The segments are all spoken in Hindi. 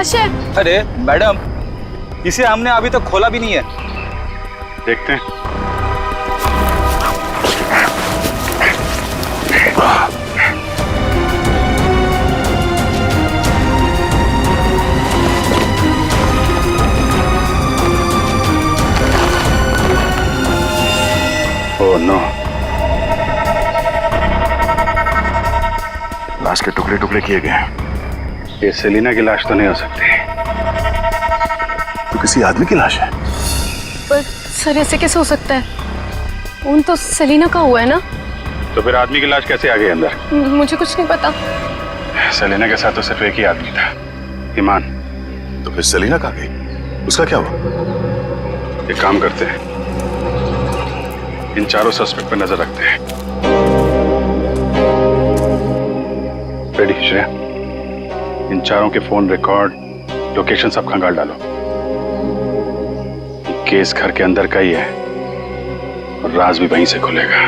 लाश है। अरे मैडम, इसे हमने अभी तक खोला भी नहीं है। देखते हैं। ओह नो, लाश के टुकड़े टुकड़े किए गए हैं। ये सेलिना की लाश तो नहीं हो सकती, तो किसी आदमी की लाश है। पर सर ऐसे कैसे हो सकता है? खून तो सेलिना का हुआ है ना। तो फिर आदमी की लाश कैसे आ गई अंदर? मुझे कुछ नहीं पता। सेलिना के साथ तो सिर्फ एक ही आदमी था, ईमान। तो फिर सेलिना कहाँ गई? उसका क्या हुआ? एक काम करते हैं, इन चारों सस्पेक्ट पर नजर रखते हैं। रेडी श्रेया, इन चारों के फोन रिकॉर्ड, लोकेशन सब खंगाल डालो। केस घर के अंदर का ही है और राज भी वहीं से खुलेगा।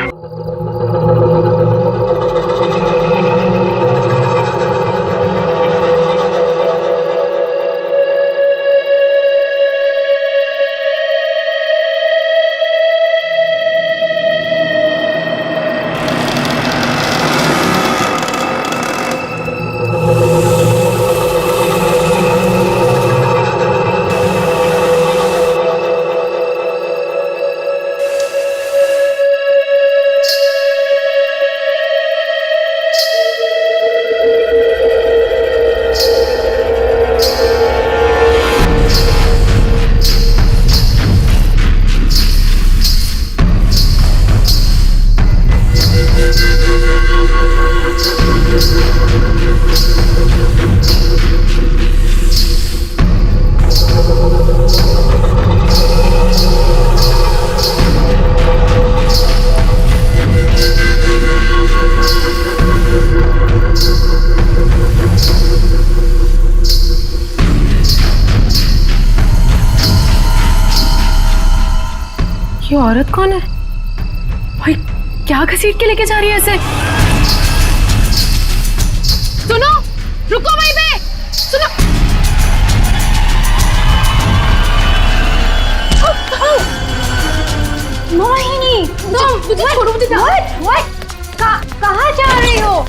ये औरत कौन है भाई? क्या घसीट के लेके जा रही है ऐसे? सुनो, रुको वहीं पे। सुनो, मोहिनी, तुम मुझे छोड़ो, मुझे कहाँ जा रही हो?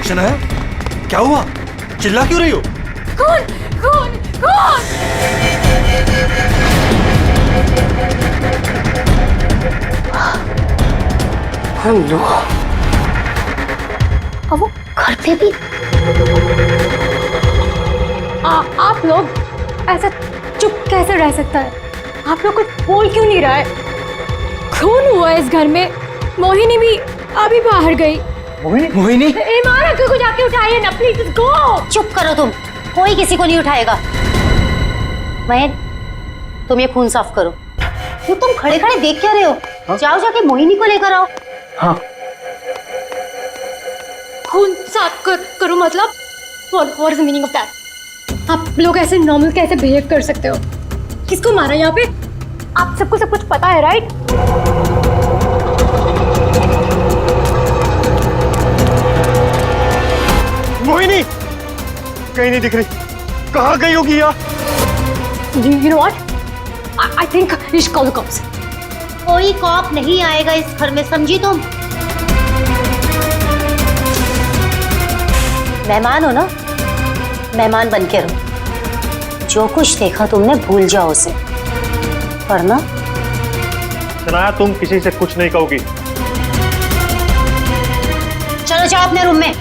शनाया, क्या हुआ? चिल्ला क्यों रही हो? कौन कौन कौन? हेलो, अब वो घर पे भी? आप लोग ऐसा चुप कैसे रह सकता है? आप लोग कुछ बोल क्यों नहीं रहा है? खून हुआ इस घर में। मोहिनी भी अभी बाहर गई। मोहिनी? ईमान अंकल को जाके उठाइए ना प्लीज, गो। चुप करो तुम, कोई किसी को नहीं उठाएगा। मयन, तुम ये खून साफ करो। तो तुम खड़े खड़े देख क्या रहे हो? हाँ? जाओ जाके मोहिनी को लेकर आओ। हाँ। खून साफ करो मतलब? What is the meaning of that? आप लोग ऐसे नॉर्मल कैसे बिहेव कर सकते हो? किसको मारा यहाँ पे? आप सबको सब कुछ पता है, राइट? मोहिनी कहीं नहीं दिख रही। कहाँ गई होगी यार? You know what? I think you should call the cops. कोई कॉप नहीं आएगा इस घर में, समझी तुम? मेहमान हो ना, मेहमान बन के रहो। जो कुछ देखा तुमने भूल जाओ उसे, वरना शनाया तुम किसी से कुछ नहीं कहोगी। चलो जाओ अपने रूम में।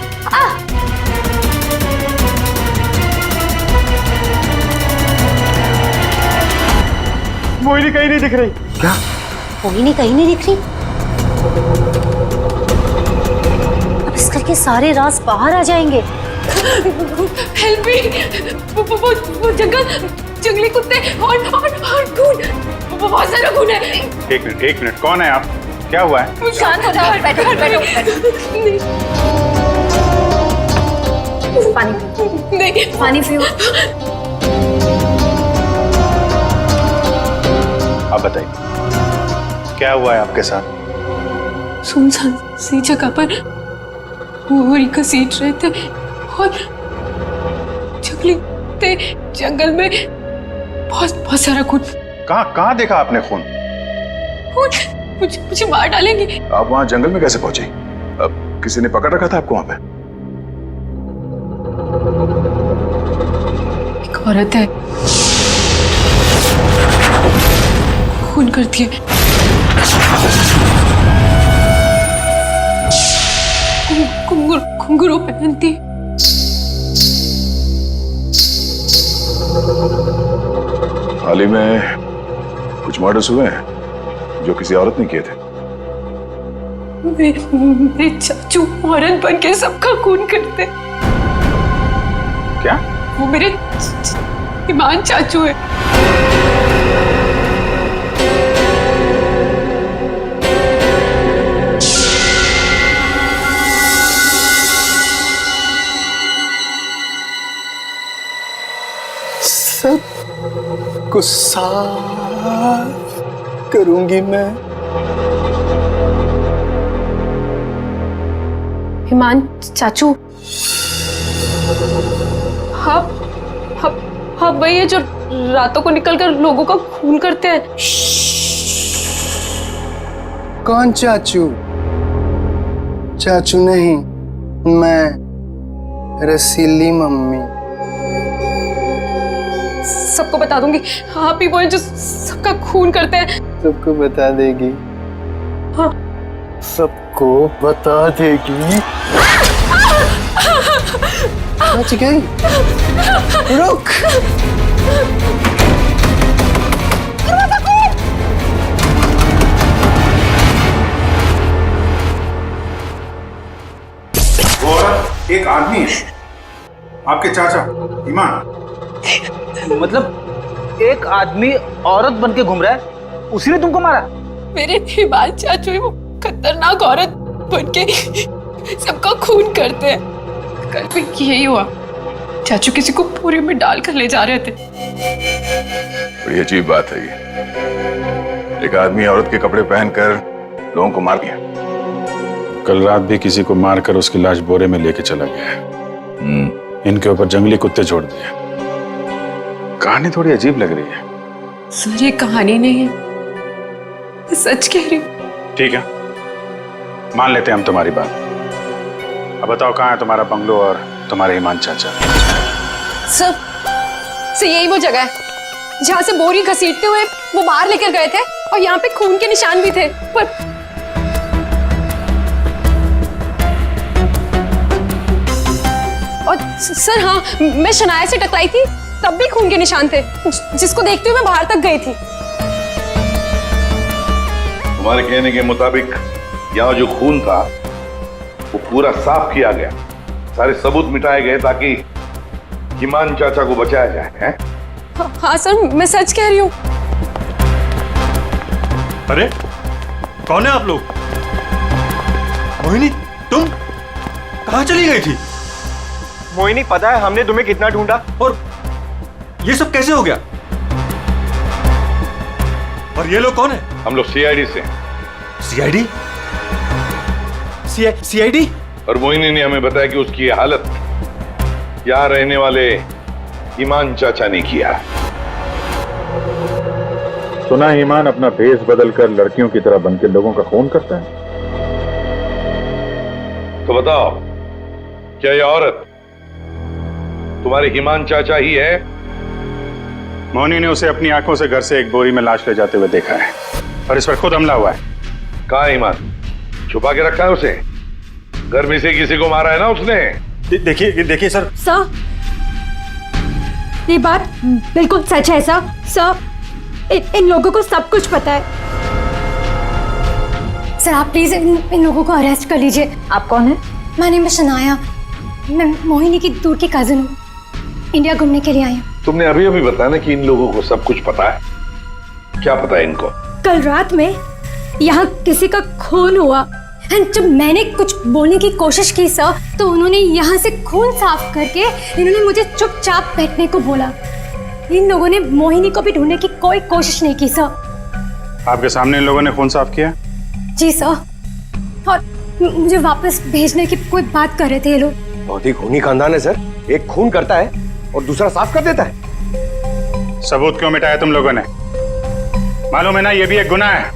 मोहिनी कहीं नहीं दिख रही। क्या? मोहिनी कहीं नहीं दिख रही। अब इस घर के सारे राज बाहर आ जाएंगे। हेल्प मी, वो जंगली कुत्ते और खून, वो बहुत सारा खून है। एक मिनट, कौन है आप? क्या हुआ है? शांत हो जाओ, बैठो। पानी पियो। आप बताइए, क्या हुआ है आपके साथ? सुनसान सी जगह पर बोरी घसीट रहे थे और जंगल में बहुत सारा खून। कहाँ देखा आपने खून? मुझे मार डालेंगे। आप वहाँ जंगल में कैसे पहुंचे? अब किसी ने पकड़ रखा था आपको वहाँ पे? एक औरत है, खून करती है। घुंघरू पहनती है। हाल ही में कुछ मर्डर्स हुए हैं जो किसी औरत ने किए थे। मेरे चाचू औरत बन के सबका खून करते। क्या? वो मेरे ईमान चाचू है। को साफ करूंगी मैं। ईमान चाचू, हाँ वही है जो रातों को निकलकर लोगों का खून करते हैं। कौन चाचू? चाचू नहीं, मैं रसीली मम्मी। सबको बता दूंगी, आप ही वो हैं जो सबका खून करते हैं। सबको बता देगी? हाँ। सबको बता देगी? बच गई। रुक। वो औरत एक आदमी है, आपके चाचा ईमान। मतलब एक आदमी औरत बन के घूम रहा है, उसी ने तुमको मारा? मेरे ईमान चाचू ही वो खतरनाक औरत बन के सबका खून करते हैं। कल भी यही हुआ, चाचू किसी को बोरी में डालकर ले जा रहे थे। बड़ी अजीब बात है ये। एक आदमी औरत के कपड़े पहनकर लोगों को मार दिया। कल रात भी किसी को मारकर उसकी लाश बोरे में लेके चला गया। इनके ऊपर जंगली कुत्ते छोड़ दिए। कहानी थोड़ी अजीब लग रही है। सर ये कहानी नहीं है, मैं सच कह रही हूँ। ठीक है, मान लेते हैं हम तुम्हारी बात। अब बताओ, कहाँ है तुम्हारा बंगलो और तुम्हारे ईमान चाचा? सर यही वो जगह है जहाँ से बोरी घसीटते हुए वो बाहर लेकर गए थे और यहाँ पे खून के निशान भी थे। पर और सर हाँ, मैं शनाया से टकराई थी, तब भी खून के निशान थे, जिसको देखते हुए मैं बाहर तक गई थी। तुम्हारे कहने के मुताबिक यहाँ जो खून था वो पूरा साफ किया गया, सारे सबूत मिटाए गए ताकि ईमान चाचा को बचाया जाए, हैं? हाँ सर, मैं सच कह रही हूँ। अरे कौन है आप लोग? मोहिनी, तुम कहाँ चली गई थी? मोहिनी, पता है हमने तुम्हें कितना ढूंढा और ये सब कैसे हो गया? और ये लोग कौन है? हम लोग सीआईडी से। सीआईडी? सीआईडी? और मोहिनी ने हमें बताया कि उसकी ये हालत यहाँ रहने वाले ईमान चाचा ने किया। सुना ईमान अपना भेष बदलकर लड़कियों की तरह बनकर लोगों का खून करता है। तो बताओ, क्या ये औरत तुम्हारे ईमान चाचा ही है? मोहिनी ने उसे अपनी आंखों से घर से एक बोरी में लाश ले जाते हुए देखा है और इस पर खुद हमला हुआ है। कहाँ है ईमान? छुपा के रखा है उसे? गर्मी से किसी को मारा है ना उसने? देखिए सर। सर, ये बात बिल्कुल सच है सर। सर, इन लोगों को सब कुछ पता है। सर, आप प्लीज इन लोगों को अरेस्ट कर लीजिए। आप कौन है? My name is Shanaya. मैं मोहिनी की दूर की कजिन हूँ। इंडिया घूमने के लिए आई हूँ। तुमने अभी अभी बताया ना कि इन लोगों को सब कुछ पता है। क्या पता है इनको? कल रात में यहाँ किसी का खून हुआ। एंड जब मैंने कुछ बोलने की कोशिश की सर, तो उन्होंने यहाँ से खून साफ करके इन्होंने मुझे चुपचाप बैठने को बोला। इन लोगों ने मोहिनी को भी ढूंढने की कोई कोशिश नहीं की सर। आपके सामने इन लोगों ने खून साफ किया? जी सर, और मुझे वापस भेजने की कोई बात कर रहे थे ये लोग। बहुत ही खूनी खानदान है सर। एक खून करता है और दूसरा साफ कर देता है। सबूत क्यों मिटाया तुम लोगों ने? मालूम है ना ये भी एक गुनाह है।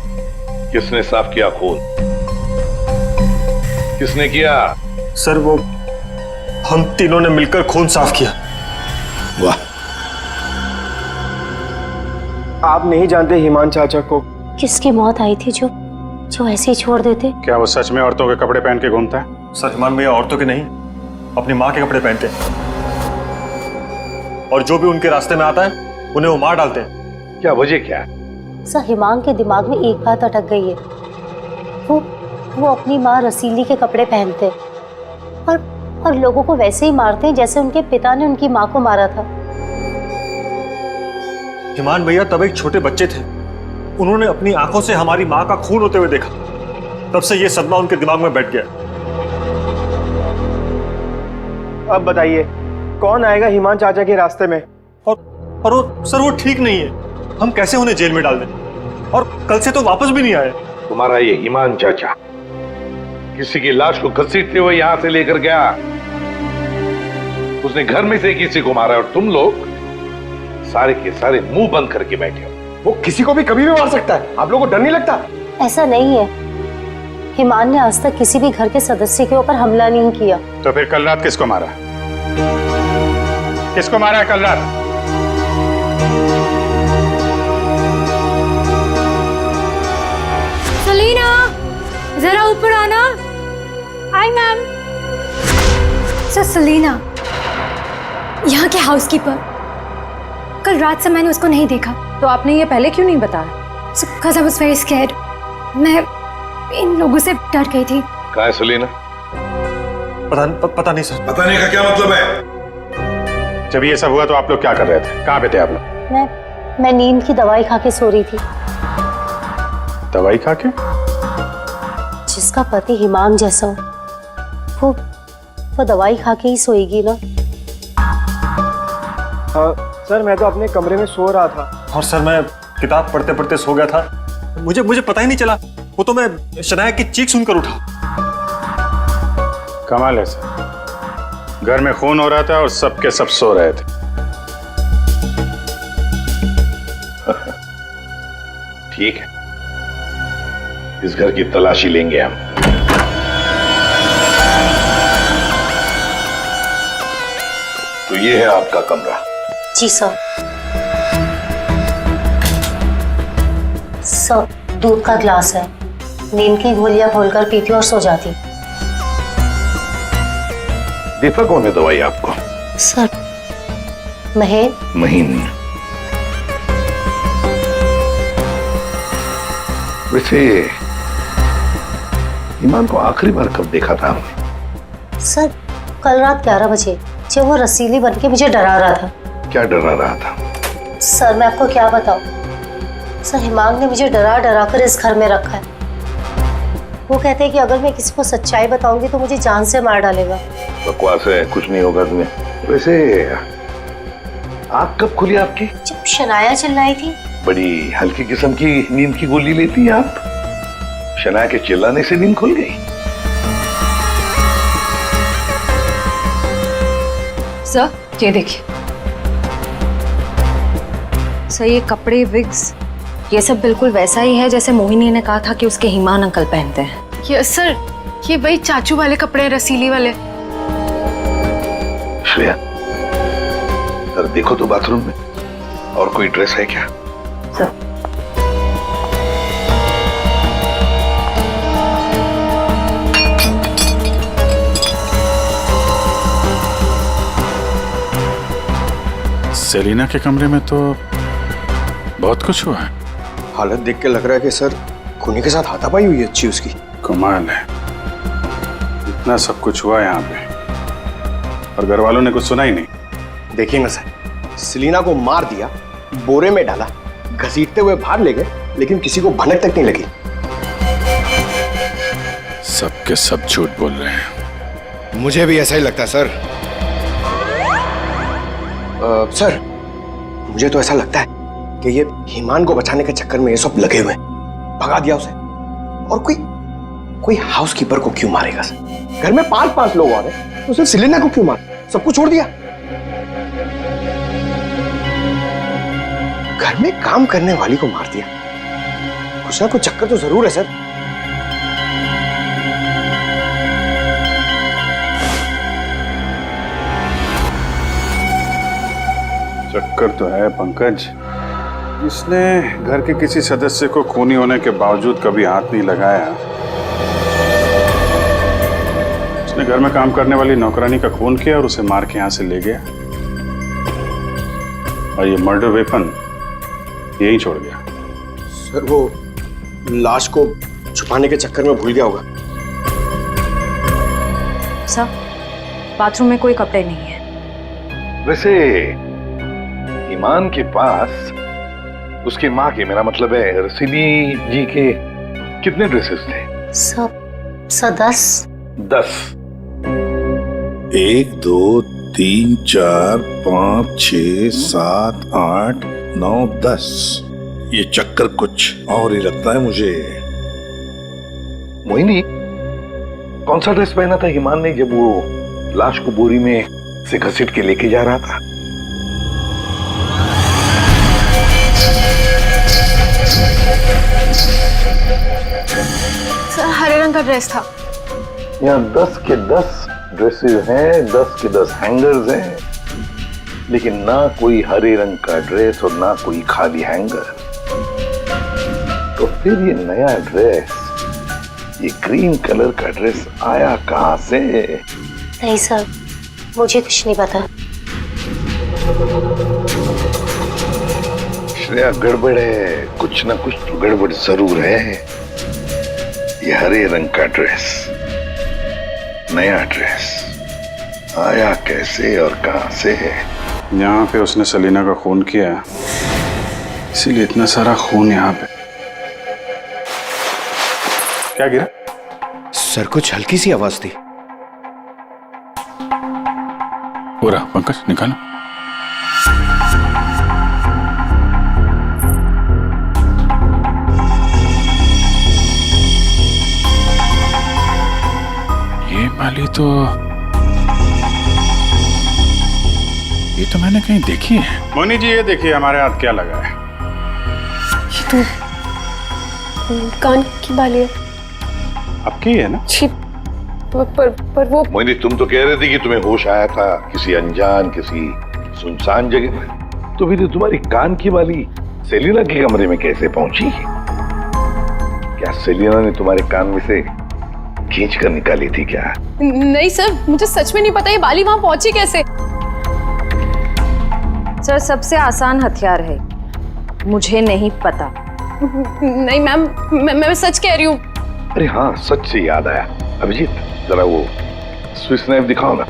किसने साफ किया खून? किसने किया? सर, वो हम तीनों ने मिलकर खून साफ किया। वाह, आप नहीं जानते हिमान चाचा को? किसकी मौत आई थी जो ऐसे ही छोड़ देते? क्या वो सच में औरतों के कपड़े पहन के घूमता है? सर, हिमान भैया औरतों के नहीं, अपनी माँ के कपड़े पहनते हैं। और जो भी उनके रास्ते में आता है उन्हें वो मार डालते हैं। क्या वजह क्या है? सर, हिमांग के दिमाग में एक बात अटक गई है। वो अपनी माँ रसीली के कपड़े पहनते और लोगों को वैसे ही मारते हैं जैसे उनके पिता ने उनकी माँ को मारा था। हिमान भैया तब एक छोटे बच्चे थे। उन्होंने अपनी आंखों से हमारी माँ का खून होते हुए देखा। तब से ये सदमा उनके दिमाग में बैठ गया। अब बताइए, कौन आएगा हिमान चाचा के रास्ते में? और वो सर, वो ठीक नहीं है। हम कैसे उन्हें जेल में डाल दें? और कल से तो वापस भी नहीं आए। तुम्हारा ये हिमान चाचा किसी की लाश को घसीटते हुए यहां से लेकर गया। उसने घर में से किसी को मारा और तुम लोग सारे के सारे मुंह बंद करके बैठे हो। वो किसी को भी कभी भी मार सकता है। आप लोगों को डर नहीं लगता? ऐसा नहीं है। हिमान ने आज तक किसी भी घर के सदस्य के ऊपर हमला नहीं किया। तो फिर कल रात किसको मारा? किसको मारा है कल रात? सलीना, जरा ऊपर आना। Hi ma'am. सर, सलीना यहाँ के हाउसकीपर। कल रात से मैंने उसको नहीं देखा। तो आपने ये पहले क्यों नहीं बताया? Because I was very scared. मैं इन लोगों से डर गई थी। कहाँ है सलीना? पता नहीं सर। पता नहीं का क्या मतलब है? जब ये सब हुआ तो आप लोग क्या कर रहे थे? कहाँ पे थे आप लोग? मैं नींद की दवाई खा के सो रही थी। दवाई खा के? जिसका पति हिमांग जैसा हो, वो दवाई खा के ही सोएगी ना। सर, मैं तो अपने कमरे में सो रहा था। और सर, मैं किताब पढ़ते पढ़ते सो गया था। मुझे पता ही नहीं चला। वो तो मैं शनाया की चीख सुनकर उठा। कमाल है सर, घर में खून हो रहा था और सबके सब सो रहे थे। ठीक है, इस घर की तलाशी लेंगे हम। तो ये है आपका कमरा। जी सर। सर, दूध का ग्लास है। नींद की गोलियां घोलकर पीती और सो जाती। देता कौन है दवाई आपको? सर, महेन। महीन। वैसे ईमान को आखिरी बार कब देखा था आपने? सर, कल रात 11 बजे जब वो रसीली बन के मुझे डरा रहा था। क्या डरा रहा था? सर, मैं आपको क्या बताऊं। सर, हिमांग ने मुझे डरा डरा कर इस घर में रखा है। वो कहते हैं कि अगर मैं किसी को सच्चाई बताऊंगी तो मुझे जान से मार डालेगा। बकवास है, कुछ नहीं होगा तुम्हें। वैसे आँख कब खुली आपकी? जब शनाया चिल्लाई थी। बड़ी हल्की किस्म की नींद की गोली लेती हैं आप। शनाया के चिल्लाने से नींद खुल गई? सर, ये देखिए सर, ये कपड़े, विग्स, ये सब बिल्कुल वैसा ही है जैसे मोहिनी ने कहा था कि उसके हिमान अंकल पहनते हैं। यस सर, ये वही चाचू वाले कपड़े, रसीली वाले। श्रेया, सर देखो तो बाथरूम में और कोई ड्रेस है क्या? सर, सेलिना के कमरे में तो बहुत कुछ हुआ है। हालत देख के लग रहा है कि सर खूनी के साथ हाथापाई हुई है अच्छी उसकी। कमाल है, इतना सब कुछ हुआ यहाँ पे और घर वालों ने कुछ सुना ही नहीं। देखिए ना सर, सेलिना को मार दिया, बोरे में डाला, घसीटते हुए बाहर ले गए, लेकिन किसी को भनक तक नहीं लगी। सब के सब झूठ बोल रहे हैं। मुझे भी ऐसा ही लगता है सर। सर मुझे तो ऐसा लगता है कि ये ईमान को बचाने के चक्कर में ये सब लगे हुए हैं। भगा दिया उसे, और कोई हाउसकीपर को क्यों मारेगा सर? घर में 5-5 लोग और हैं, तो सिर्फ सेलिना को क्यों मार? सबको छोड़ दिया। घर में काम करने वाली को मार दिया। कुछ ना कुछ चक्कर तो जरूर है सर। चक्कर तो है पंकज। इसने घर के किसी सदस्य को खूनी होने के बावजूद कभी हाथ नहीं लगाया। उसने घर में काम करने वाली नौकरानी का खून किया और उसे मार के यहां से ले गया, और ये मर्डर वेपन यहीं छोड़ गया। सर वो लाश को छुपाने के चक्कर में भूल गया होगा। सर, बाथरूम में कोई कपड़े नहीं है। वैसे ईमान के पास उसकी माँ के, मेरा मतलब है रसीली जी के, कितने ड्रेसेस थे? सब 10। 10। 1 2 3 4 5 6 7 8 9 10। ये चक्कर कुछ और ही लगता है मुझे। मोहिनी, कौन सा ड्रेस पहना था ईमान ने जब वो लाश को बोरी में से घसीट के लेके जा रहा था? सर हरे रंग का ड्रेस था। यहाँ 10 के 10 ड्रेसेस हैं, 10 के 10 हैंगर्स हैं, लेकिन ना कोई हरे रंग का ड्रेस और ना कोई खाली हैंगर। तो फिर ये नया ड्रेस, ये ग्रीन कलर का ड्रेस आया कहां से? नहीं सर, मुझे कुछ नहीं पता। श्रेया, गड़बड़ है, कुछ ना कुछ तो गड़बड़ जरूर है। ये हरे रंग का ड्रेस, नया ड्रेस आया कैसे और कहां से है? यहाँ पे उसने सेलिना का खून किया, इसीलिए इतना सारा खून यहाँ पे। क्या गिरा? सर कुछ हल्की सी आवाज थी। पूरा पंकज निकालो। ये माली तो मैंने कहीं देखी है। मोनी जी, ये देखिए हमारे हाथ क्या लगा है। ये तो कान की बाली है। आपकी है ना? छी, पर वो मोहिनी, तुम तो कह रहे थे कि तुम्हें होश आया था किसी अनजान, किसी सुनसान जगह में, तो फिर तुम्हारी कान की बाली सेलिना के कमरे में कैसे पहुंची? क्या सेलिना ने तुम्हारे कान में से खींच कर निकाली थी क्या? नहीं सर, मुझे सच में नहीं पता ये बाली वहां पहुंची कैसे। सर, सबसे आसान हथियार है, मुझे नहीं पता। नहीं मैम, मैं सच कह रही हूँ। अरे हाँ, सच से याद आया, अभिजीत जरा वो स्विस नाइफ दिखाओ ना।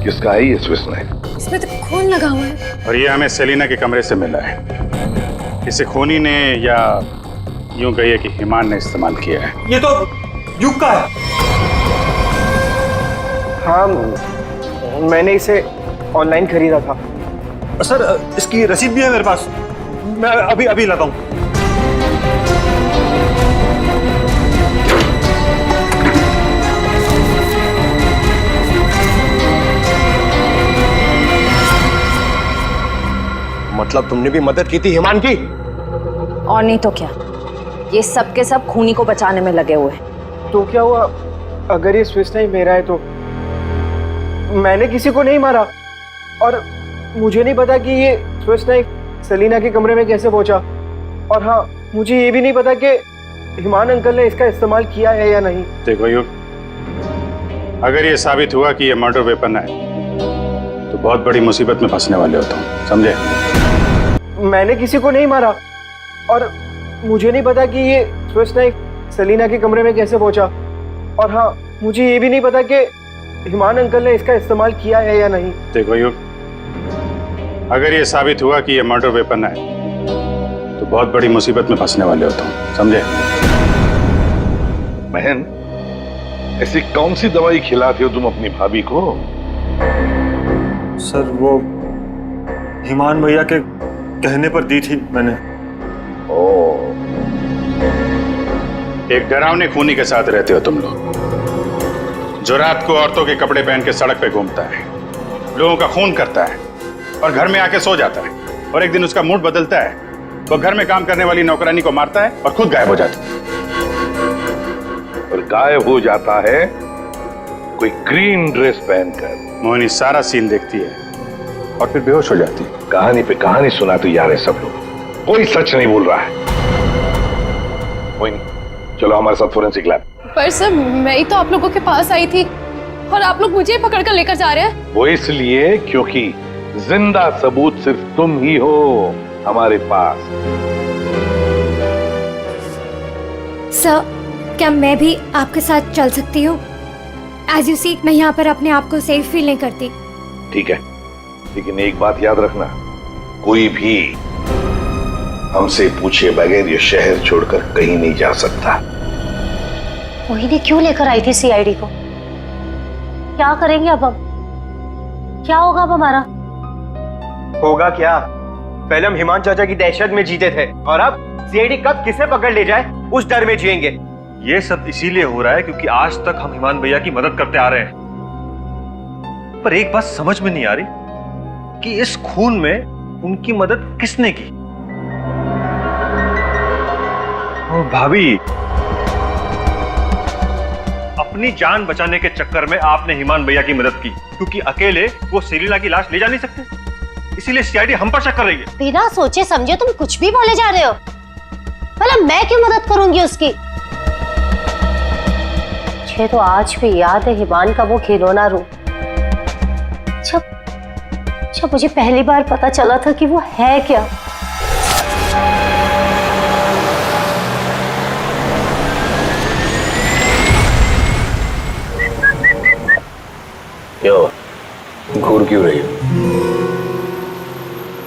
किसका है ये स्विस नाइफ? इसमें तो खून लगा हुआ है। और ये हमें सेलिना के कमरे से मिला है। किसी खूनी ने, या यूं कहिए कि ईमान ने इस्तेमाल किया है। ये तो युग का है। हाँ, मैंने इसे ऑनलाइन खरीदा था। सर इसकी रसीद भी है मेरे पास, मैं अभी लाता हूँ। मतलब तुमने भी मदद की थी ईमान की? और नहीं तो क्या, ये सब के सब खूनी को बचाने में लगे हुए हैं। तो क्या हुआ अगर ये स्विस नाइफ मेरा है? तो मैंने किसी को नहीं मारा, और मुझे नहीं पता कि ये स्विस नाइफ सेलिना के कमरे में कैसे पहुंचा। और हाँ, मुझे ये भी नहीं पता कि हिमान अंकल ने इसका इस्तेमाल किया है या नहीं। देखो युग, अगर ये साबित हुआ कि ये मर्डर वेपन है तो बहुत बड़ी मुसीबत में फंसने वाले हो तुम, समझे? मैंने किसी को नहीं मारा और मुझे नहीं पता कि ये स्विच नाइफ सेलिना के कमरे में कैसे पहुंचा। और हाँ, मुझे ये भी नहीं पता कि हिमान अंकल ने इसका इस्तेमाल किया है या नहीं। देखो युग, अगर ये साबित हुआ कि ये मर्डर वेपन है तो बहुत बड़ी मुसीबत में फंसने वाले हो तुम, समझे? बहन, ऐसी कौन सी दवाई खिलाते हो तुम अपनी भाभी को? सर वो हिमान भैया के कहने पर दी थी मैंने। ओह, एक डरावने खूनी के साथ रहते हो तुम लोग, जो रात को औरतों के कपड़े पहन के सड़क पे घूमता है, लोगों का खून करता है और घर में आके सो जाता है, और एक दिन उसका मूड बदलता है, वो घर में काम करने वाली नौकरानी को मारता है और खुद गायब हो जाता है। और गायब हो जाता है कोई ग्रीन ड्रेस पहनकर। मोहिनी सारा सीन देखती है और फिर बेहोश हो जाती है। कहानी पे कहानी सुनाते जा रहे सब लोग, कोई सच नहीं बोल रहा है। मोहिनी, चलो हमारे साथ फोरेंसिक लैब। पर सर मैं ही तो आप लोगों के पास आई थी और आप लोग मुझे पकड़ कर लेकर जा रहे हैं। वो इसलिए क्योंकि जिंदा सबूत सिर्फ तुम ही हो हमारे पास। सर, क्या मैं भी आपके साथ चल सकती हूँ? एज यू सी, मैं यहाँ पर अपने आप को सेफ फील नहीं करती। ठीक है, लेकिन एक बात याद रखना, कोई भी हमसे पूछे बगैर ये शहर छोड़कर कहीं नहीं जा सकता। मोहिनी क्यों लेकर आई थी सीआईडी को? क्या करेंगे अब हम? क्या होगा अब हमारा? होगा क्या? पहले हम हिमान चाचा की दहशत में जीते थे और अब सीआईडी कब किसे पकड़ ले जाए उस डर में जिएंगे। ये सब इसीलिए हो रहा है क्योंकि आज तक हम हिमान भैया की मदद करते आ रहे हैं। पर एक बात समझ में नहीं आ रही कि इस खून में उनकी मदद किसने की। ओ भाभी, अपनी जान बचाने के चक्कर में आपने हिमान भैया की मदद की क्योंकि अकेले वो सेलिना की लाश ले जा नहीं सकते, इसीलिए सीआईडी हम पर शक कर रही है। बिना सोचे समझे तुम कुछ भी बोले जा रहे हो। भला मैं क्यों मदद करूंगी उसकी? मुझे तो आज भी याद है हिमान का वो खिलौना रूप, जब मुझे पहली बार पता चला था कि वो है क्या। क्यों घूर क्यों रही हो?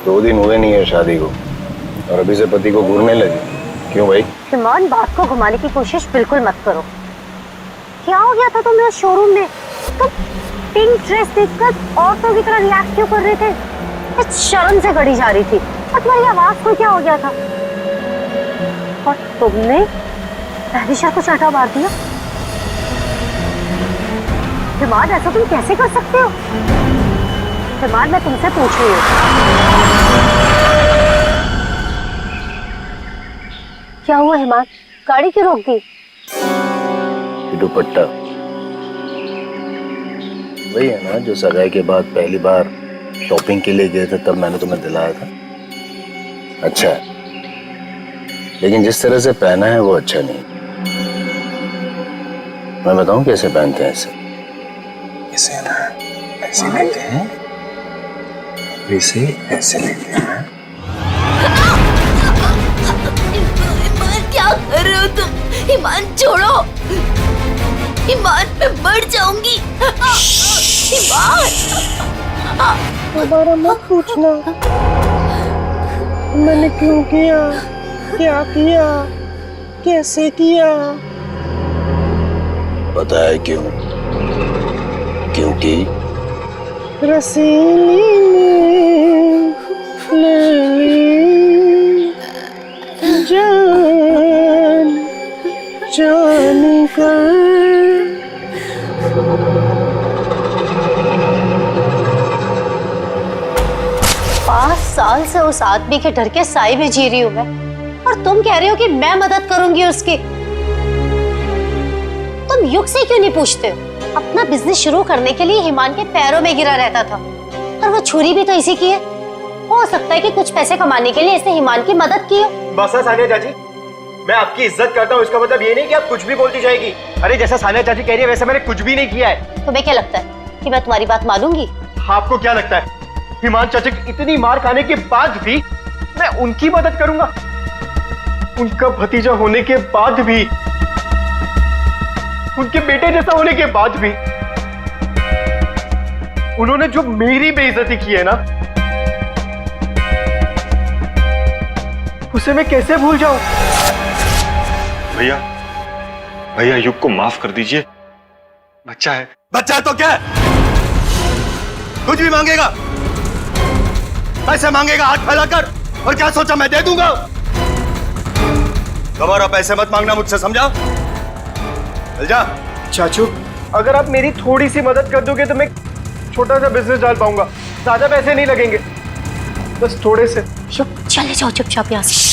2 दिन हुए नहीं है शादी को और अभी से पति को घूरने लगी, क्यों भाई? हिमान, बात को घुमाने की कोशिश बिल्कुल मत करो। क्या हो गया था तुम्हें उस शोरूम में? तुम पिंक ड्रेस देखकर औरतों की तरह रिएक्ट क्यों कर रहे थे? इस शर्म से गड़ी जा रही थी और तुम्हारी आवाज को क्या हो गया था? और तुमने तहरीशा को चाटा मार दिया। हिमान, ऐसा तुम कैसे कर सकते हो? हिमान, मैं तुमसे पूछ रही हूँ, क्या हुआ हिमान? गाड़ी क्यों रोक दी? दुपट्टा वही है ना जो सगाई के बाद पहली बार शॉपिंग के लिए गए थे, तब मैंने तुम्हें दिलाया था। अच्छा है, लेकिन जिस तरह से पहना है वो अच्छा नहीं। मैं बताऊं कैसे पहनते हैं इसे? इसे ना ऐसे लेते हैं, इसे ऐसे लेते हैं। ईमान, क्या कर रहे हो तुम? ईमान छोड़ो, ईमान मैं मर जाऊंगी। ईमान, दोबारा मत पूछना मैंने क्यों किया, क्या किया, कैसे किया। पता है क्यों? क्योंकि रसीली ने जान जान कर 5 साल से उस आदमी के डर के साए में जी रही हूँ मैं, और तुम कह रहे हो कि मैं मदद करूंगी उसकी। तुम युग से क्यों नहीं पूछते हो? अपना बिजनेस शुरू करने के लिए हिमान के पैरों में गिरा रहता था, और वो छुरी भी तो इसी की है। हो सकता है कि कुछ पैसे कमाने के लिए इसने हिमान की मदद की हो। बस है सानिया चाची, मैं आपकी इज्जत करता हूँ, इसका मतलब ये नहीं कि आप कुछ भी बोलती जाएगी। अरे जैसा सानिया चाची कह रही है वैसे मैंने कुछ भी नहीं किया है। तुम्हें क्या लगता है कि मैं तुम्हारी बात मानूंगी? आपको क्या लगता है हिमान चाचा की इतनी मार खाने के बाद भी मैं उनकी मदद करूंगा? उनका भतीजा होने के बाद भी, उनके बेटे जैसा होने के बाद भी उन्होंने जो मेरी बेइज्जती की है ना, उसे मैं कैसे भूल जाऊं? भैया भैया युग को माफ कर दीजिए, बच्चा है। बच्चा है तो क्या है? कुछ भी मांगेगा, पैसे मांगेगा हाथ फैलाकर, और क्या सोचा मैं दे दूंगा? दोबारा पैसे मत मांगना मुझसे, समझा? चल जा। चाचू अगर आप मेरी थोड़ी सी मदद कर दोगे तो मैं छोटा सा बिजनेस डाल पाऊंगा, ज्यादा पैसे नहीं लगेंगे, बस थोड़े से। चले जाओ चुपचाप यहाँ से।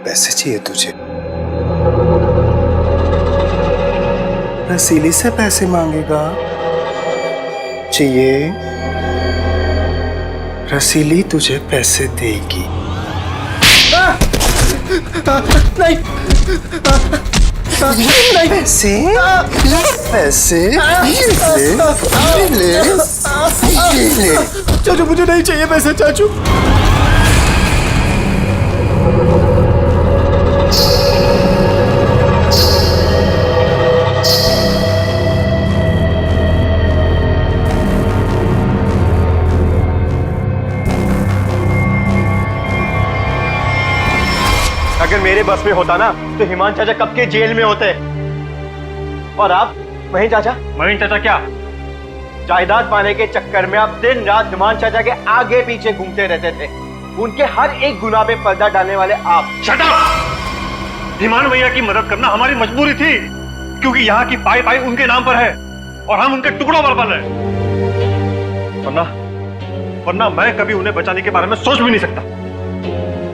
पैसे चाहिए तुझे? रसीली से पैसे मांगेगा? चाहिए? रसीली तुझे पैसे देगी। नहीं नहीं, पैसे पैसे ले ले। चाचू मुझे नहीं चाहिए पैसे चाचू। अगर मेरे बस में होता ना तो हिमान चाचा कब के जेल में होते। और आप महीन चाचा? महीन चाचा क्या? जायदाद पाने के चक्कर में आप दिन रात हिमान चाचा के आगे पीछे घूमते रहते थे, उनके हर एक गुनाह पे पर्दा डालने वाले आप। Shut up! हिमान भैया की मदद करना हमारी मजबूरी थी, क्योंकि यहाँ की पाई पाई उनके नाम पर है और हम उनके टुकड़ों पर पल रहे। वरना मैं कभी उन्हें बचाने के बारे में सोच भी नहीं सकता।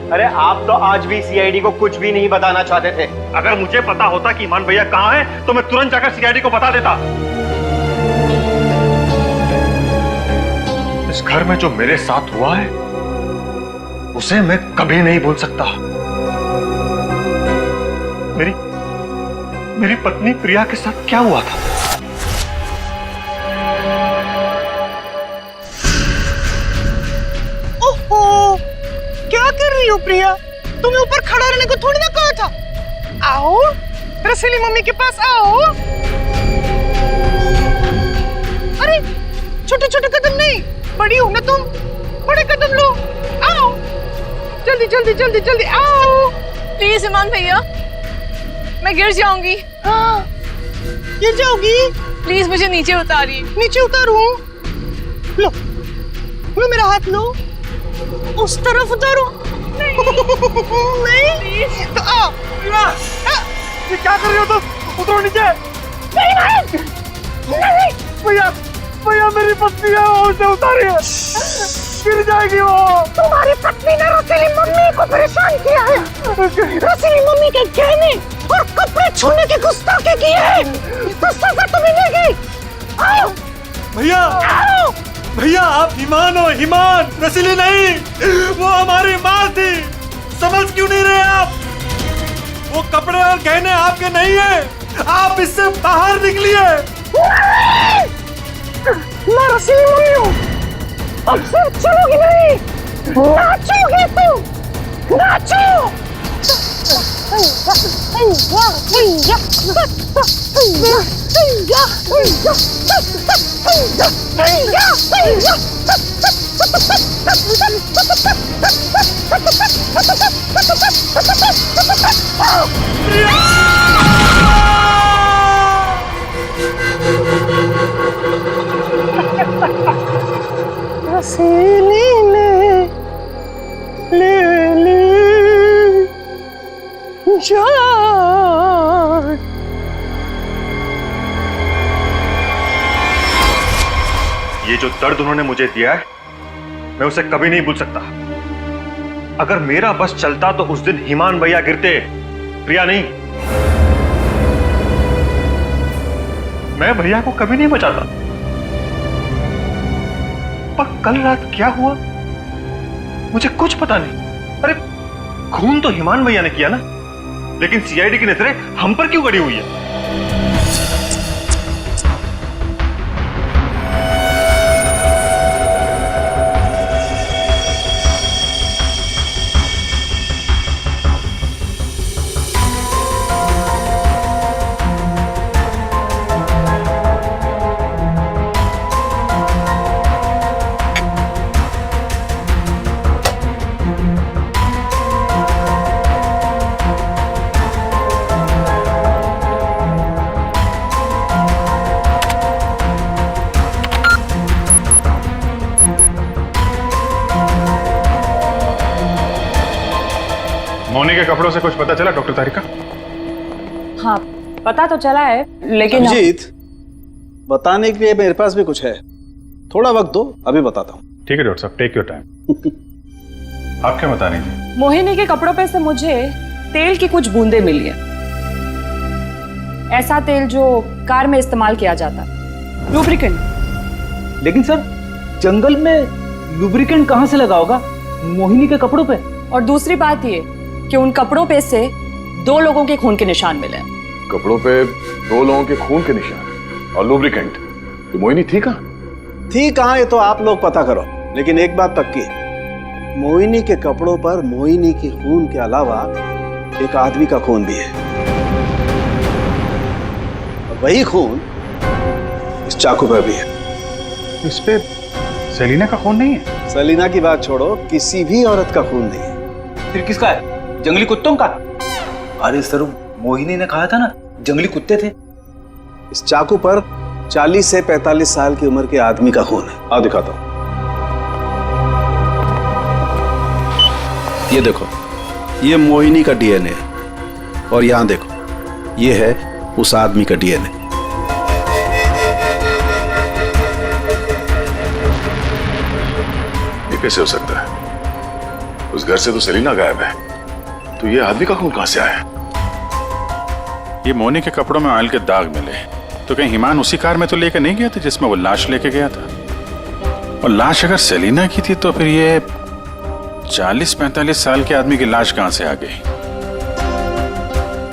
अरे आप तो आज भी सीआईडी को कुछ भी नहीं बताना चाहते थे। अगर मुझे पता होता कि ईमान भैया कहाँ है तो मैं तुरंत जाकर सीआईडी को बता देता। इस घर में जो मेरे साथ हुआ है उसे मैं कभी नहीं भूल सकता। मेरी पत्नी प्रिया के साथ क्या हुआ था? ओहो, क्या कर रही हो प्रिया? तुम्हें ऊपर खड़ा रहने को थोड़ी ना कहा था। आओ रसीली मम्मी के पास आओ। अरे छोटे छोटे कदम नहीं, बड़ी हो ना तुम, बड़े कदम लो। आओ जल्दी जल्दी जल्दी जल्दी आओ। प्लीज ईमान भैया, मैं गिर जाऊंगी। हाँ गिर जाओगी? प्लीज मुझे नीचे उतारिए। नीचे उतारूं? लो लो मेरा हाथ लो, उस तरफ उतारो। नहीं तो आओ। ये क्या कर रही हो तुम? उतरो नीचे। नहीं भैया भैया मेरी पत्नी है, वो उसे उतारिए, गिर जाएगी वो। तुम्हारी पत्नी ने रसीली मम्मी को परेशान किया है। रसीली मम्मी के गहने और कपड़े छूने की गुस्ताखी की है, तो सजा तो मिलेगी। आओ भैया। आओ भैया आप ईमान हो, ईमान, रसीली नहीं। वो हमारी माँ थी, समझ क्यों नहीं रहे आप? वो कपड़े और गहने आपके नहीं है, आप इससे बाहर निकलिए। मैं रसीली मम्मी हूँ, अब सिर्फ चलोगी नहीं, नाचोगे तुम, नाचो। रसीली ले ले ले ये जो दर्द उन्होंने मुझे दिया है, मैं उसे कभी नहीं भूल सकता। अगर मेरा बस चलता तो उस दिन ईमान भैया गिरते, प्रिया नहीं। मैं भैया को कभी नहीं बचाता। पर कल रात क्या हुआ मुझे कुछ पता नहीं। अरे खून तो ईमान भैया ने किया ना, लेकिन सीआईडी की नजरें हम पर क्यों गड़ी हुई है? मोनी के कपड़ों से कुछ पता चला डॉक्टर तारिका? हाँ, पता तो चला है, लेकिन अभिजीत, बताने के लिए मेरे पास भी कुछ है। थोड़ा वक्त दो, अभी बताता हूँ। ठीक है डॉक्टर साहब, टेक योर टाइम। आप क्या बता रही थी? मोहिनी के कपड़ों पे से मुझे तेल की कुछ बूंदें मिली है। ऐसा तेल जो कार में इस्तेमाल किया जाता, लुब्रिकेंट। लेकिन सर, जंगल में लुब्रिकेंट कहाँ से लगा होगा मोहिनी के कपड़ों पे? और दूसरी बात ये कि उन कपड़ों पे से 2 लोगों के खून के निशान मिले। कपड़ों पे 2 लोगों के खून के निशान और लुब्रिकेंट। तो मोहिनी थी कहाँ? थी कहाँ ये तो आप लोग पता करो, लेकिन एक बात पक्की है, मोहिनी के कपड़ों पर मोहिनी के खून के अलावा एक आदमी का खून भी है। और वही खून इस चाकू पर भी है। इस पे सेलिना का खून नहीं है? सेलिना की बात छोड़ो, किसी भी औरत का खून नहीं है। फिर किसका है? जंगली कुत्तों का? अरे सर, मोहिनी ने कहा था ना जंगली कुत्ते थे। इस चाकू पर 40 से 45 साल की उम्र के आदमी का खून है। आओ दिखाता हूं। ये देखो, ये मोहिनी का डीएनए है, और यहां देखो, ये है उस आदमी का डीएनए। ये कैसे हो सकता है? उस घर से तो सेलिना गायब है, तो ये आदमी का खून कहां से आया? ये मोनी के कपड़ों में ऑयल के दाग मिले, तो कहीं ईमान उसी कार में तो लेकर नहीं गया था जिसमें वो लाश लेके गया था? और लाश अगर सेलिना की थी तो फिर ये 40-45 साल के आदमी की लाश कहां से आ गई?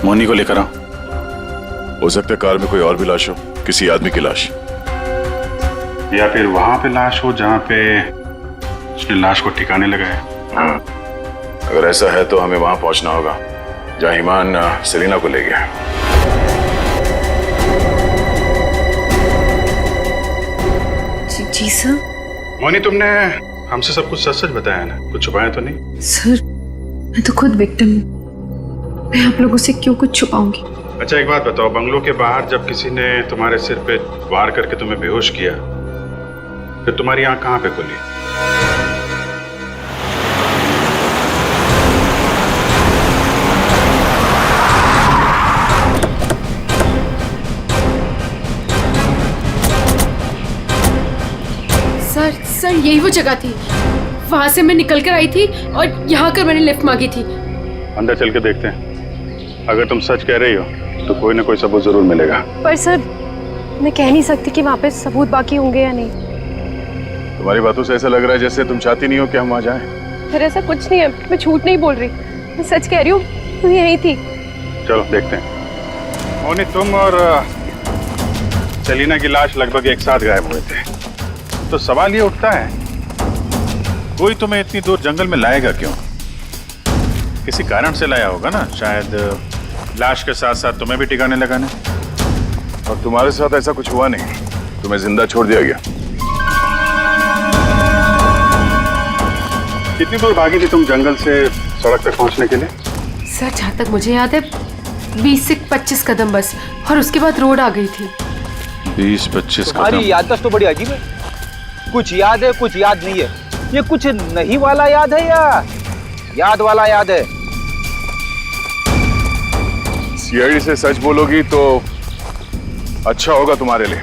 मोनी को लेकर आओ। हो सकता है कार में कोई और भी लाश हो, किसी आदमी की लाश, या फिर वहां पे लाश हो जहां पे उसने लाश को ठिकाने लगाया। हाँ, अगर ऐसा है तो हमें वहां पहुंचना होगा जहां ईमान सेलिना को ले गया। जी सर। मोनी, तुमने हमसे सब कुछ सच सच बताया ना? कुछ छुपाया तो नहीं? सर, मैं तो खुद विक्टिम हूँ, मैं आप लोगों से क्यों कुछ छुपाऊंगी? अच्छा एक बात बताओ, बंगलों के बाहर जब किसी ने तुम्हारे सिर पे वार करके तुम्हें बेहोश किया, फिर तुम्हारी आंख कहां पे खुली? सर यही वो जगह थी, वहां से मैं निकल कर आई थी और यहाँ कर मैंने लिफ्ट मांगी थी। अंदर चल के देखते हैं, अगर तुम सच कह रही हो तो कोई ना कोई सबूत जरूर मिलेगा। पर सर, मैं कह नहीं सकती कि वहाँ पे सबूत बाकी होंगे या नहीं। तुम्हारी बातों से ऐसा लग रहा है जैसे तुम चाहती नहीं हो कि हम वहां जाएं। सर ऐसा कुछ नहीं है, मैं झूठ नहीं बोल रही, मैं सच कह रही हूँ, तू यही थी। चलो देखते हैं। मोनी, तुम और सेलिना की लाश लगभग एक साथ गायब हुए थे, तो सवाल ये उठता है, कोई तुम्हें इतनी दूर जंगल में लाएगा क्यों? किसी कारण से लाया होगा ना, शायद लाश के साथ साथ तुम्हें भी ठिकाने लगाने। और तुम्हारे साथ ऐसा कुछ हुआ नहीं, तुम्हें जिंदा छोड़ दिया गया। कितनी दूर भागी थी तुम जंगल से सड़क तक पहुंचने के लिए? सर जहाँ तक मुझे याद है 20 से 25 कदम बस, और उसके बाद रोड आ गई थी। 20-25 कदम? तुम्हारी याददाश्त तो बड़ी अजीब है, कुछ याद है कुछ याद नहीं है। ये कुछ नहीं वाला याद है या याद वाला याद है? सीआईडी से सच बोलोगी तो अच्छा होगा तुम्हारे लिए।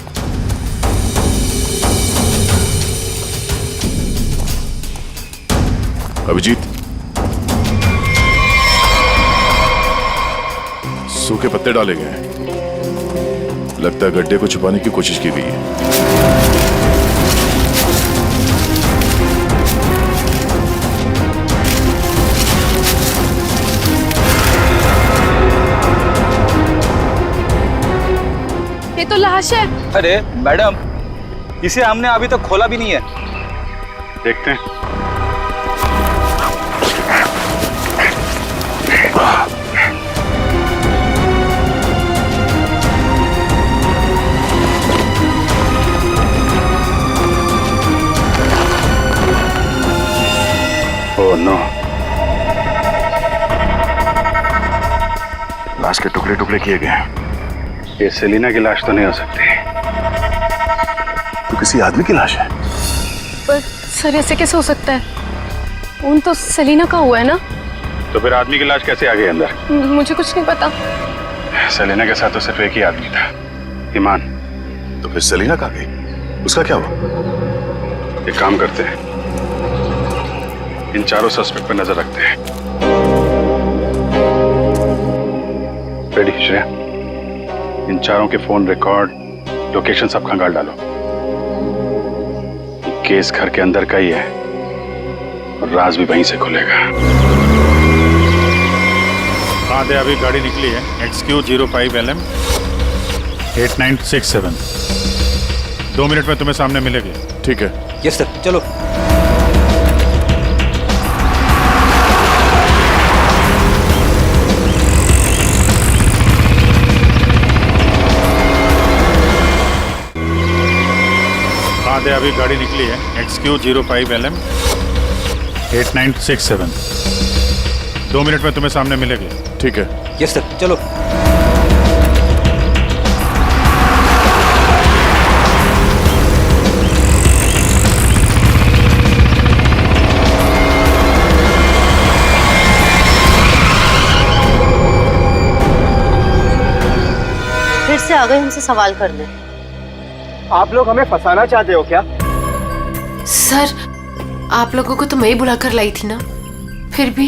अभिजीत, सूखे पत्ते डाले गए हैं। लगता है गड्ढे को छुपाने की कोशिश की गई है। ये तो लाश है। अरे मैडम, इसे हमने अभी तक खोला भी नहीं है। देखते हैं। ओह नो, लाश के टुकड़े टुकड़े किए गए हैं। ये सेलिना की लाश तो नहीं हो सकती। तो किसी आदमी की लाश है। पर सर ऐसे कैसे हो सकता है? खून तो सेलिना का हुआ है ना? तो फिर आदमी की लाश कैसे आ गई अंदर? मुझे कुछ नहीं पता। सेलिना के साथ तो सिर्फ एक ही आदमी था, ईमान। तो फिर सेलिना कहाँ गई? उसका क्या हुआ? एक काम करते हैं, इन चारों सस्पेक्ट पर नजर रखते हैं। रेडी श्रेया, इन चारों के फोन रिकॉर्ड, लोकेशन सब खंगाल डालो। केस घर के अंदर का ही है और राज भी वहीं से खुलेगा। हाँ दे, अभी गाड़ी निकली है XQ05LM 8967। 2 मिनट में तुम्हें सामने मिलेगी। ठीक है। यस सर, चलो। हाँ दे, अभी गाड़ी निकली है XQ05LM 8967। 2 मिनट में तुम्हें सामने मिलेगी। ठीक है। यस सर, चलो। फिर से आ गए हमसे सवाल करने। आप लोग हमें फंसाना चाहते हो क्या? सर, आप लोगों को तो मैं ही बुलाकर लाई थी ना, फिर भी।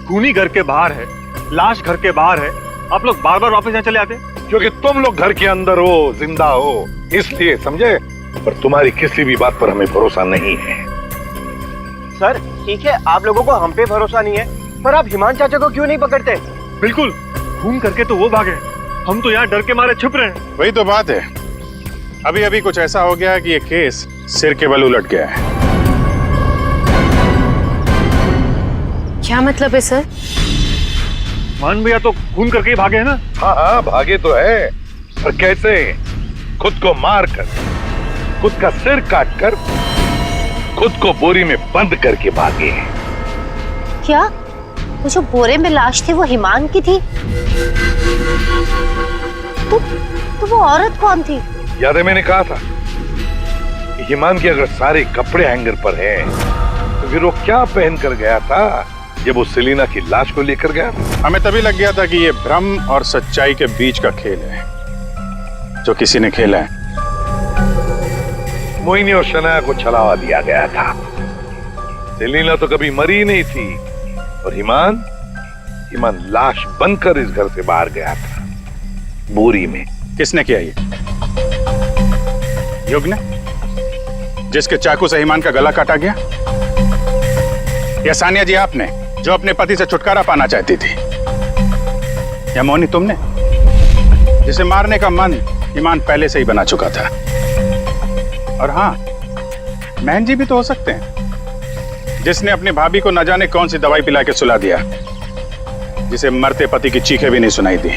खूनी घर के बाहर है, लाश घर के बाहर है, आप लोग बार बार वापस यहाँ चले आते? क्योंकि तुम लोग घर के अंदर हो, जिंदा हो, इसलिए समझे। पर तुम्हारी किसी भी बात पर हमें भरोसा नहीं है। सर ठीक है, आप लोगों को हम पे भरोसा नहीं है, पर आप हिमान चाचा को क्यों नहीं पकड़ते? बिल्कुल, खून करके तो वो भागे, हम तो यहाँ डर के मारे छुप रहे हैं। वही तो बात है, अभी अभी कुछ ऐसा हो गया है कि ये केस सिर के बल उलट गया है। क्या मतलब है सर? मान भैया तो खून करके ही भागे है ना? हाँ हाँ, भागे तो है, पर कैसे? खुद को मार कर, खुद का सिर काट कर, खुद को बोरी में बंद करके भागे। क्या वो जो बोरे में लाश थी वो हिमान की थी? तो वो औरत कौन थी? याद है मैंने कहा था कि हिमान के अगर सारे कपड़े हैंगर पर हैं, तो फिर वो क्या पहन कर गया था जब वो सेलिना की लाश को लेकर गया था? हमें तभी लग गया था कि ये भ्रम और सच्चाई के बीच का खेल है जो किसी ने खेला है। मोहिनी और शनाया को छलावा दिया गया था। सेलिना तो कभी मरी नहीं थी, और हिमान लाश बनकर इस घर से बाहर गया था, बोरी में। किसने किया ये? युग ने, जिसके चाकू से हिमान का गला काटा गया? या सानिया जी आपने, जो अपने पति से छुटकारा पाना चाहती थी? या मोहिनी तुमने, जिसे मारने का मन हिमान पहले से ही बना चुका था? और हाँ, महन जी भी तो हो सकते हैं, जिसने अपनी भाभी को न जाने कौन सी दवाई पिला के सुला दिया, जिसे मरते पति की चीखें भी नहीं सुनाई दी।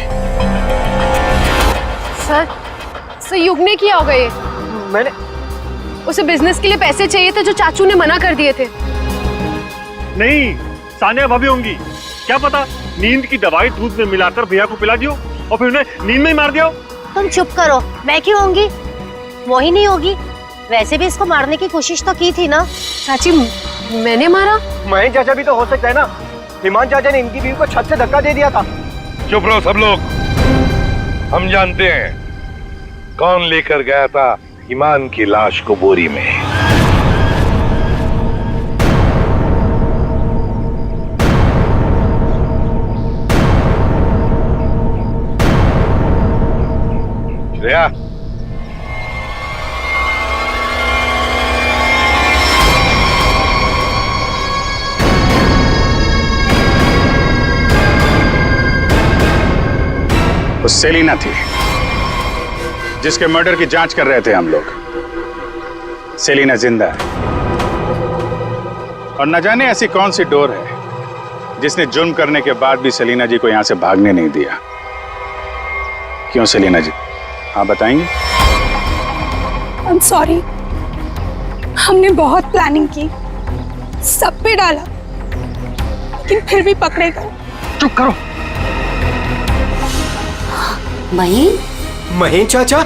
सर युग ने किया होगा ये। मैंने उसे बिजनेस के लिए पैसे चाहिए थे जो चाचू ने मना कर दिए थे। नहीं, सानिया भाभी होंगी, क्या पता नींद की दवाई दूध में मिलाकर भैया को पिला दियो और फिर उन्हें नींद में ही मार दिया। तुम चुप करो, मैं क्यों होंगी? मोहिनी होगी। वैसे भी इसको मारने की कोशिश तो की थी ना। चाची, मैंने मारा? महेश चाचा भी तो हो सकता है ना, हिमान चाचा ने इनकी बीवी को छत से धक्का दे दिया था। चुप रहो सब लोग। हम जानते हैं कौन लेकर गया था ईमान की लाश को बोरी में। श्रेया, वो सेलिना थी जिसके मर्डर की जांच कर रहे थे हम लोग। सेलिना जिंदा है और न जाने ऐसी कौन सी डोर है जिसने जुर्म करने के बाद भी सेलिना जी को यहां से भागने नहीं दिया। क्यों सेलिना जी, आप बताएंगे? I'm sorry, हमने बहुत प्लानिंग की, सब पे डाला, लेकिन फिर भी पकड़े गए। चुप करो। महीन चाचा,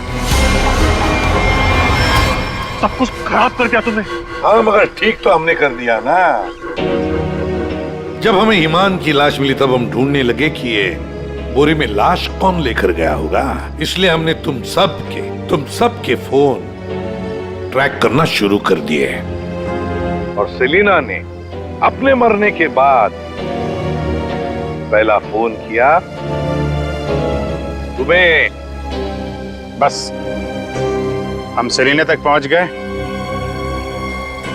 सब कुछ खराब कर दिया तुमने। हाँ मगर ठीक तो हमने कर दिया ना। जब हमें ईमान की लाश मिली तब हम ढूंढने लगे कि ये बोरी में लाश कौन लेकर गया होगा। इसलिए हमने तुम सबके फोन ट्रैक करना शुरू कर दिए और सेलिना ने अपने मरने के बाद पहला फोन किया तुम्हें। बस हम सेलिना तक पहुंच गए,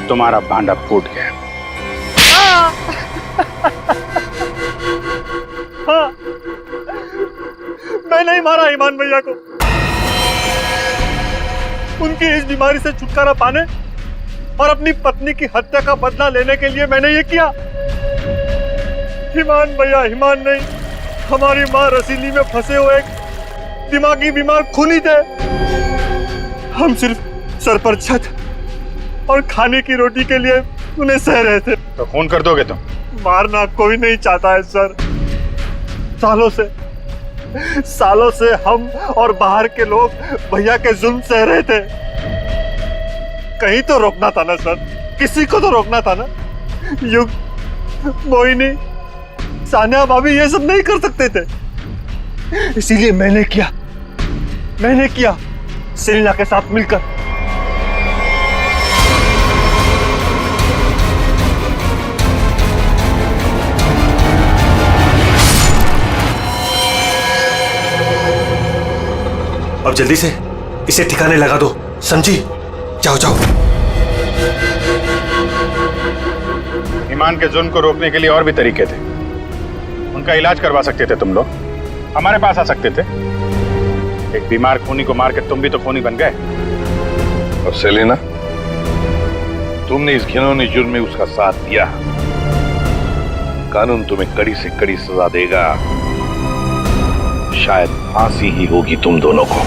तुम्हारा भांडा फूट गया। हाँ, मैं नहीं मारा ईमान भैया को। उनकी इस बीमारी से छुटकारा पाने और अपनी पत्नी की हत्या का बदला लेने के लिए मैंने ये किया। ईमान भैया ईमान नहीं, हमारी माँ रसीली में फंसे हुए एक दिमागी बीमार खूनी थे। हम सिर्फ सर पर छत और खाने की रोटी के लिए उन्हें सह रहे थे। तो खून कर दोगे तुम? मारना कोई नहीं चाहता है सर। सालों से हम और बाहर के लोग भैया के जुल्म सह रहे थे। कहीं तो रोकना था ना सर, किसी को तो रोकना था ना। युग, मोहिनी, सानिया भाभी ये सब नहीं कर सकते थे, इसीलिए मैंने किया सेलिना के साथ मिलकर। अब जल्दी से इसे ठिकाने लगा दो, समझी? जाओ जाओ। ईमान के जुर्म को रोकने के लिए और भी तरीके थे। उनका इलाज करवा सकते थे तुम लोग, हमारे पास आ सकते थे। एक बीमार खूनी को मार के तुम भी तो खूनी बन गए। और सेलिना, तुमने इस घिनौने जुर्म में उसका साथ दिया। कानून तुम्हें कड़ी से कड़ी सजा देगा, शायद फांसी ही होगी तुम दोनों को।